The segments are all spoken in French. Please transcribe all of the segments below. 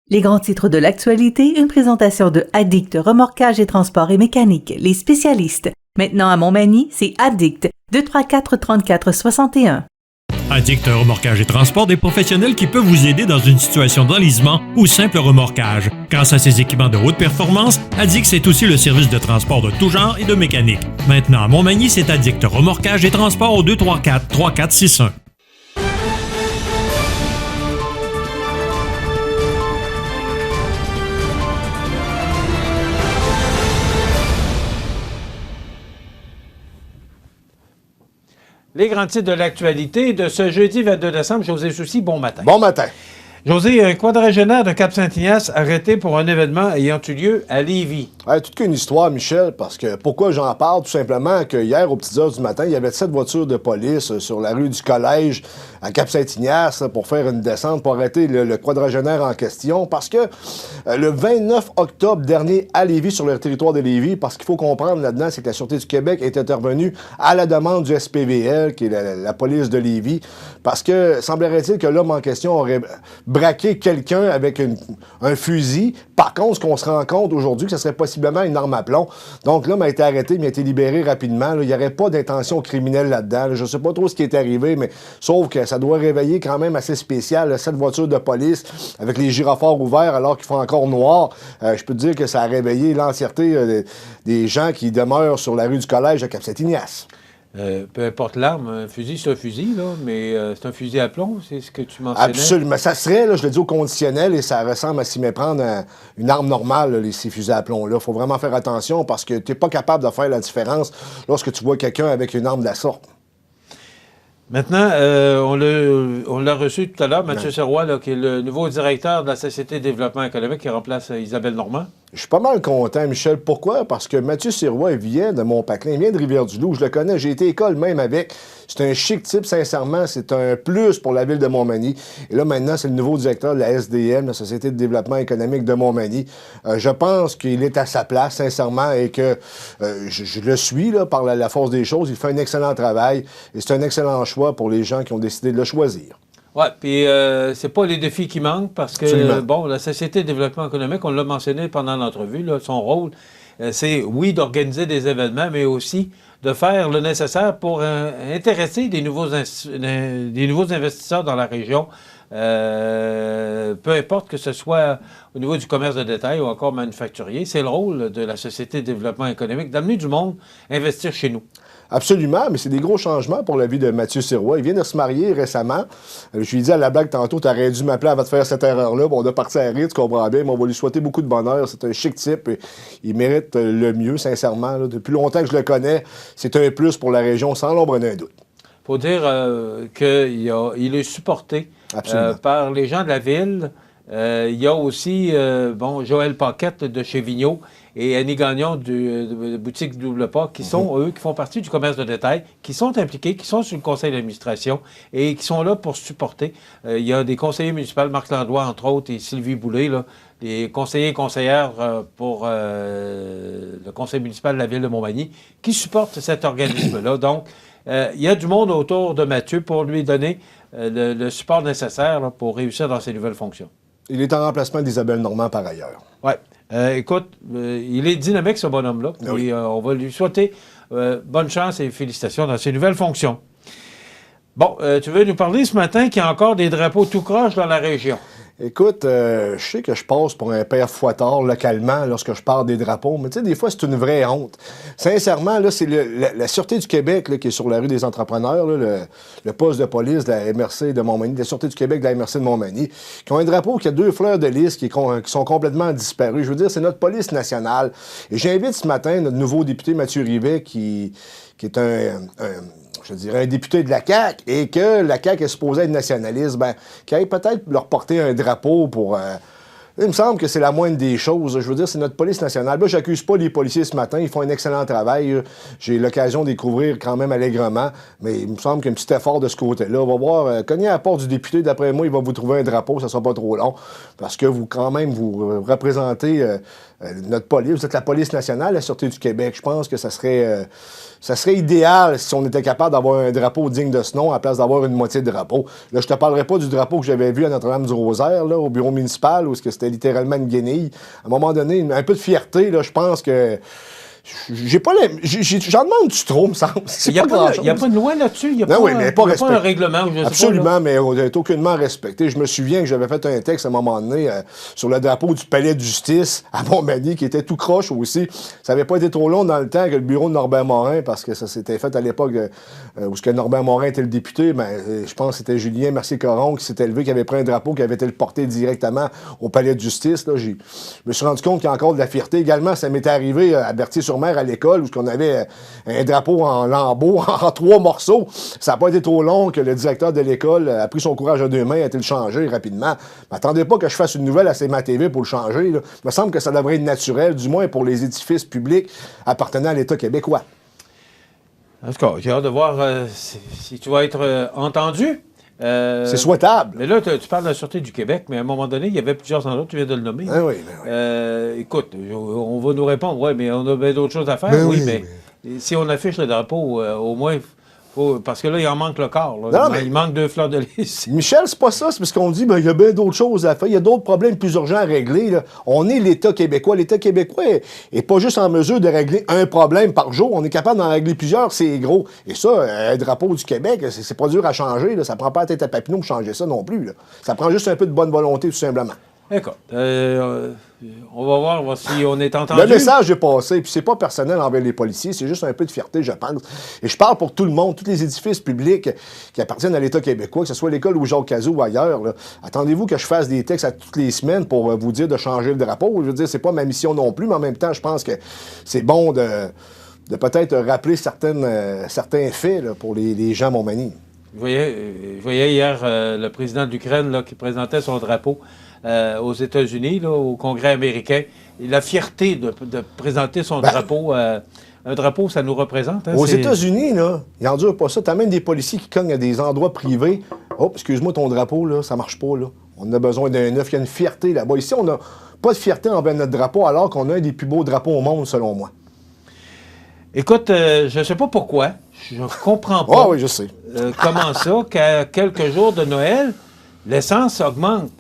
Les grands titres de l'actualité, une présentation de Addict Remorquage et Transport et Mécanique, les spécialistes. Maintenant à Montmagny, c'est Addict, 234-34-61. Addict Remorquage et Transport, des professionnels qui peuvent vous aider dans une situation d'enlisement ou simple remorquage. Grâce à ses équipements de haute performance, Addict c'est aussi le service de transport de tout genre et de mécanique. Maintenant à Montmagny, c'est Addict Remorquage et Transport au 234-3461. Les grands titres de l'actualité de ce jeudi 22 décembre. José Soucy, bon matin. Bon matin. José, un quadragénaire de Cap-Saint-Ignace arrêté pour un événement ayant eu lieu à Lévis. Ouais, toute qu'une histoire, Michel, parce que pourquoi j'en parle? Tout simplement que hier, aux petites heures du matin, il y avait 7 voitures de police sur la rue du Collège à Cap-Saint-Ignace pour faire une descente pour arrêter le quadragénaire en question, parce que le 29 octobre dernier à Lévis, sur le territoire de Lévis, parce qu'il faut comprendre là-dedans, c'est que la Sûreté du Québec est intervenue à la demande du SPVL, qui est la police de Lévis, parce que semblerait-il que l'homme en question aurait braqué quelqu'un avec un fusil. Par contre, ce qu'on se rend compte aujourd'hui, que ce serait possiblement une arme à plomb. Donc, l'homme a été arrêté, mais il a été libéré rapidement. Là. Il n'y aurait pas d'intention criminelle là-dedans. Là. Je ne sais pas trop ce qui est arrivé, mais sauf que ça doit réveiller quand même assez spécial. Là, cette voiture de police avec les gyrophares ouverts alors qu'il fait encore noir. Je peux te dire que ça a réveillé l'entièreté des gens qui demeurent sur la rue du Collège à Cap-Saint-Ignace. Peu importe l'arme, un fusil, c'est un fusil, là, mais c'est un fusil à plomb, c'est ce que tu mentionnais? Absolument. Ça serait, là, je le dis au conditionnel, et ça ressemble à s'y méprendre à une arme normale, là, ces fusils à plomb-là. Il faut vraiment faire attention parce que tu n'es pas capable de faire la différence lorsque tu vois quelqu'un avec une arme de la sorte. Maintenant, on l'a reçu tout à l'heure, Mathieu Serrois, là, qui est le nouveau directeur de la Société de développement économique, qui remplace Isabelle Normand. Je suis pas mal content, Michel. Pourquoi? Parce que Mathieu Sirois, il vient de Montpaclin, il vient de Rivière-du-Loup. Je le connais, j'ai été école même avec. C'est un chic type, sincèrement. C'est un plus pour la ville de Montmagny. Et là, maintenant, c'est le nouveau directeur de la SDM, la Société de développement économique de Montmagny. Je pense qu'il est à sa place, sincèrement, et que je le suis là, par la force des choses. Il fait un excellent travail et c'est un excellent choix pour les gens qui ont décidé de le choisir. Oui, puis c'est pas les défis qui manquent parce que, bon, la Société de développement économique, on l'a mentionné pendant l'entrevue, là, son rôle, c'est, oui, d'organiser des événements, mais aussi de faire le nécessaire pour intéresser des nouveaux investisseurs dans la région, peu importe que ce soit au niveau du commerce de détail ou encore manufacturier. C'est le rôle de la Société de développement économique d'amener du monde investir chez nous. Absolument, mais c'est des gros changements pour la vie de Mathieu Sirois. Il vient de se marier récemment. Je lui ai dit à la blague tantôt, tu aurais dû m'appeler avant de faire cette erreur-là. Bon, on a parti à rire, tu comprends bien, mais on va lui souhaiter beaucoup de bonheur. C'est un chic type et il mérite le mieux, sincèrement. Là. Depuis longtemps que je le connais, c'est un plus pour la région, sans l'ombre d'un doute. Il faut dire qu'il est supporté par les gens de la ville. Il y a aussi Joël Paquette de chez Vigneault et Annie Gagnon de boutique Double Pas, qui sont, eux, qui font partie du commerce de détail, qui sont impliqués, qui sont sur le conseil d'administration et qui sont là pour supporter. Il y a des conseillers municipaux, Marc Landois, entre autres, et Sylvie Boulay, là, des conseillers et conseillères pour le conseil municipal de la ville de Montmagny, qui supportent cet organisme-là. Donc, il y a du monde autour de Mathieu pour lui donner le support nécessaire là, pour réussir dans ses nouvelles fonctions. Il est en remplacement d'Isabelle Normand par ailleurs. Oui. Écoute, il est dynamique, ce bonhomme-là. Oui. Et on va lui souhaiter bonne chance et félicitations dans ses nouvelles fonctions. Bon, tu veux nous parler ce matin qu'il y a encore des drapeaux tout croche dans la région? Écoute, je sais que je passe pour un père fouettard localement lorsque je parle des drapeaux, mais tu sais, des fois, c'est une vraie honte. Sincèrement, là, c'est la Sûreté du Québec là, qui est sur la rue des Entrepreneurs, là, le poste de police de la MRC de Montmagny, de la Sûreté du Québec de la MRC de Montmagny, qui ont un drapeau qui a 2 fleurs de lys qui sont complètement disparus. Je veux dire, c'est notre police nationale. Et j'invite ce matin notre nouveau député Mathieu Rivet, qui est un député de la CAQ, et que la CAQ est supposée être nationaliste, qu'il aille peut-être leur porter un drapeau pour... il me semble que c'est la moindre des choses. Je veux dire, c'est notre police nationale. Là, j'accuse pas les policiers ce matin. Ils font un excellent travail. J'ai l'occasion de découvrir quand même allègrement. Mais il me semble qu'il y a un petit effort de ce côté-là. On va voir. Cogner à la porte du député. D'après moi, il va vous trouver un drapeau. Ça sera pas trop long. Parce que vous, quand même, vous représentez notre police. Vous êtes la police nationale, la Sûreté du Québec. Je pense que ça serait idéal si on était capable d'avoir un drapeau digne de ce nom à la place d'avoir une moitié de drapeau. Là, je te parlerai pas du drapeau que j'avais vu à Notre-Dame-du-Rosaire, là, au bureau municipal, où c'était c'était littéralement une guenille. À un moment donné, un peu de fierté, là, je pense que... J'en demande-tu trop, me semble. Il n'y a pas de loi là-dessus? Il n'y a pas un règlement? Absolument, mais on n'est aucunement respecté. Je me souviens que j'avais fait un texte à un moment donné sur le drapeau du palais de justice à Montmagny, qui était tout croche aussi. Ça n'avait pas été trop long dans le temps que le bureau de Norbert Morin, parce que ça s'était fait à l'époque où Norbert Morin était le député, je pense que c'était Julien Mercier-Caron qui s'était levé, qui avait pris un drapeau, qui avait été le porté directement au palais de justice. Là, je me suis rendu compte qu'il y a encore de la fierté. Également, ça m'était arrivé à Berthier-sur-Mer à l'école où on avait un drapeau en lambeaux, en 3 morceaux. Ça n'a pas été trop long que le directeur de l'école a pris son courage à 2 mains et a été le changer rapidement. M'attendez pas que je fasse une nouvelle à CMA TV pour le changer. Là. Il me semble que ça devrait être naturel, du moins pour les édifices publics appartenant à l'État québécois. En tout cas, j'ai hâte de voir si tu vas être entendu. C'est souhaitable. Mais là, tu parles de la Sûreté du Québec, mais à un moment donné, il y avait plusieurs endroits, tu viens de le nommer. Ah oui, ben oui. Écoute, on va nous répondre, oui, mais on a bien d'autres choses à faire. Ben oui, mais si on affiche le drapeau, au moins, parce que là, il en manque le quart. Là. Il manque 2 fleurs de lys. Michel, c'est pas ça. C'est parce qu'on dit il y a bien d'autres choses à faire. Il y a d'autres problèmes plus urgents à régler. Là. On est l'État québécois. L'État québécois est pas juste en mesure de régler un problème par jour. On est capable d'en régler plusieurs. C'est gros. Et ça, un drapeau du Québec, c'est pas dur à changer. Là. Ça prend pas la tête à Papineau pour changer ça non plus. Là. Ça prend juste un peu de bonne volonté, tout simplement. Écoute, on va voir si on est entendu. Le message est passé, puis c'est pas personnel envers les policiers, c'est juste un peu de fierté, je pense. Et je parle pour tout le monde, tous les édifices publics qui appartiennent à l'État québécois, que ce soit l'école ou Jacques Cazot ou ailleurs. Là. Attendez-vous que je fasse des textes à toutes les semaines pour vous dire de changer le drapeau. Je veux dire, c'est pas ma mission non plus, mais en même temps, je pense que c'est bon de peut-être rappeler certains faits là, pour les gens à Montmagny. Je voyais hier le président de l'Ukraine qui présentait son drapeau aux États-Unis, au Congrès américain. Et la fierté de présenter son drapeau. Un drapeau, ça nous représente. Hein, aux États-Unis, là, ils n'endurent pas ça. T'as même des policiers qui cognent à des endroits privés. Oh, excuse-moi, ton drapeau, là, ça marche pas. Là. On a besoin d'un neuf. Il y a une fierté là-bas. Ici, on n'a pas de fierté envers notre drapeau, alors qu'on a un des plus beaux drapeaux au monde, selon moi. Écoute, je ne sais pas pourquoi. Je comprends pas. Ah oui, je sais. Comment ça, qu'à quelques jours de Noël, l'essence augmente?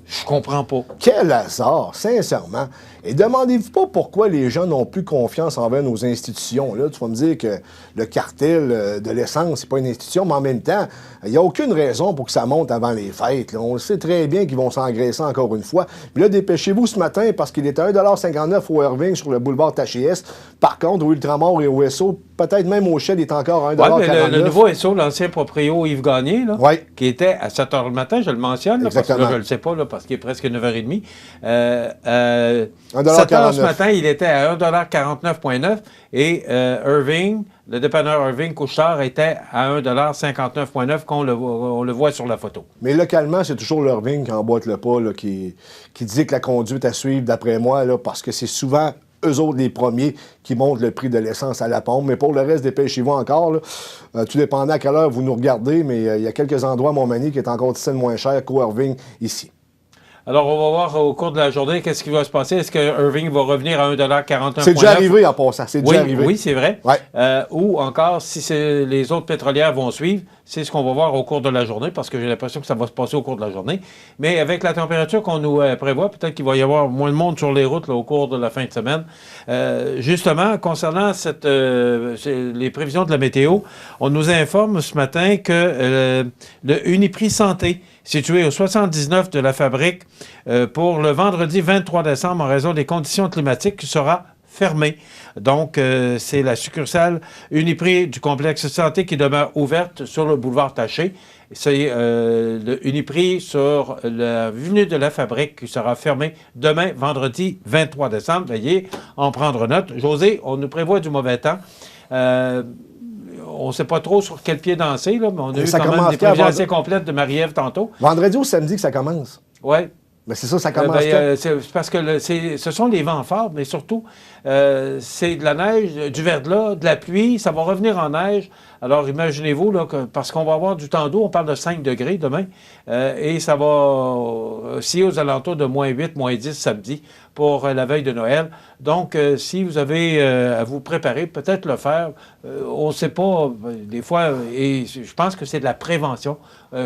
Je comprends pas. Quel hasard, sincèrement. Et demandez-vous pas pourquoi les gens n'ont plus confiance envers nos institutions. Là, tu vas me dire que le cartel de l'essence, c'est pas une institution, mais en même temps, il n'y a aucune raison pour que ça monte avant les fêtes. Là. On le sait très bien qu'ils vont s'engraisser encore une fois. Puis là, dépêchez-vous ce matin parce qu'il était à 1,59 $ au Irving sur le boulevard Tachias. Par contre, au Ultramar et au SO, peut-être même au Shell, il est encore à 1,49 $. Ouais, le nouveau SO, l'ancien proprio Yves Gagné, là, qui était à 7 h le matin, je le mentionne, là, parce que là, je ne le sais pas, là, parce qu'il est presque 9 h 30. 7 h ce matin, il était à 1,49,9 $ et Irving, le dépanneur Irving Couche-Tard était à 1,59,9 $ qu'on le voit sur la photo. Mais localement, c'est toujours l'Irving qui emboîte le pas, là, qui dit que la conduite à suivre, d'après moi, là, parce que c'est souvent eux autres les premiers qui montent le prix de l'essence à la pompe. Mais pour le reste, dépêchez-vous encore. Là. Tout dépendant à quelle heure vous nous regardez, mais il y a quelques endroits à Montmagny qui est encore 10 cents moins cher qu'au Irving ici. Alors, on va voir au cours de la journée qu'est-ce qui va se passer. Est-ce que Irving va revenir à 1,49 $? C'est déjà arrivé en passant. C'est déjà arrivé. Oui, c'est vrai. Ouais. Ou encore, si les autres pétrolières vont suivre, c'est ce qu'on va voir au cours de la journée, parce que j'ai l'impression que ça va se passer au cours de la journée. Mais avec la température qu'on nous prévoit, peut-être qu'il va y avoir moins de monde sur les routes là, au cours de la fin de semaine. Justement, concernant les prévisions de la météo, on nous informe ce matin que le Uniprix Santé, situé au 79 de la Fabrique, pour le vendredi 23 décembre, en raison des conditions climatiques, sera fermé. Donc, c'est la succursale Uniprix du complexe santé qui demeure ouverte sur le boulevard Taché. C'est le Uniprix sur l'avenue de la Fabrique qui sera fermé demain, vendredi 23 décembre. Veuillez en prendre note. José, on nous prévoit du mauvais temps. On ne sait pas trop sur quel pied danser, là, mais on a eu quand même des prévisions assez complètes de Marie-Ève tantôt. Vendredi ou samedi que ça commence? Oui. Mais c'est ça commence. C'est parce que ce sont les vents forts, mais surtout, c'est de la neige, du verglas, de la pluie. Ça va revenir en neige Alors, imaginez-vous, là, parce qu'on va avoir du temps d'eau, on parle de 5 degrés demain, et ça va osciller aux alentours de moins 8, moins 10 samedi pour la veille de Noël. Donc, si vous avez à vous préparer, peut-être le faire. On ne sait pas, des fois, et je pense que c'est de la prévention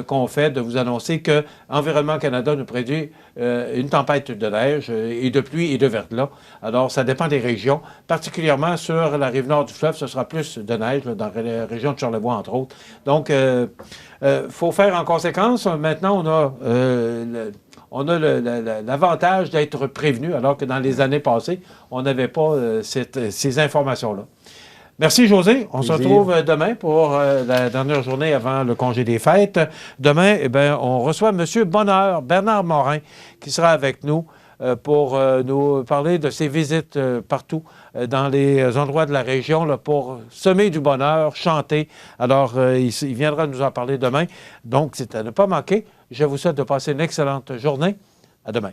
qu'on fait, de vous annoncer que Environnement Canada nous prédit une tempête de neige et de pluie et de verglas. Alors, ça dépend des régions. Particulièrement sur la rive nord du fleuve, ce sera plus de neige, là, dans la région de Charlevoix, entre autres. Donc, faut faire en conséquence. Maintenant, on a l'avantage d'être prévenu, alors que dans les années passées, on n'avait pas ces informations-là. Merci, José. On se retrouve demain pour la dernière journée avant le congé des fêtes. Demain, on reçoit M. Bonheur, Bernard Morin, qui sera avec nous pour nous parler de ses visites partout dans les endroits de la région là, pour semer du bonheur, chanter. Alors, il viendra nous en parler demain. Donc, c'est à ne pas manquer. Je vous souhaite de passer une excellente journée. À demain.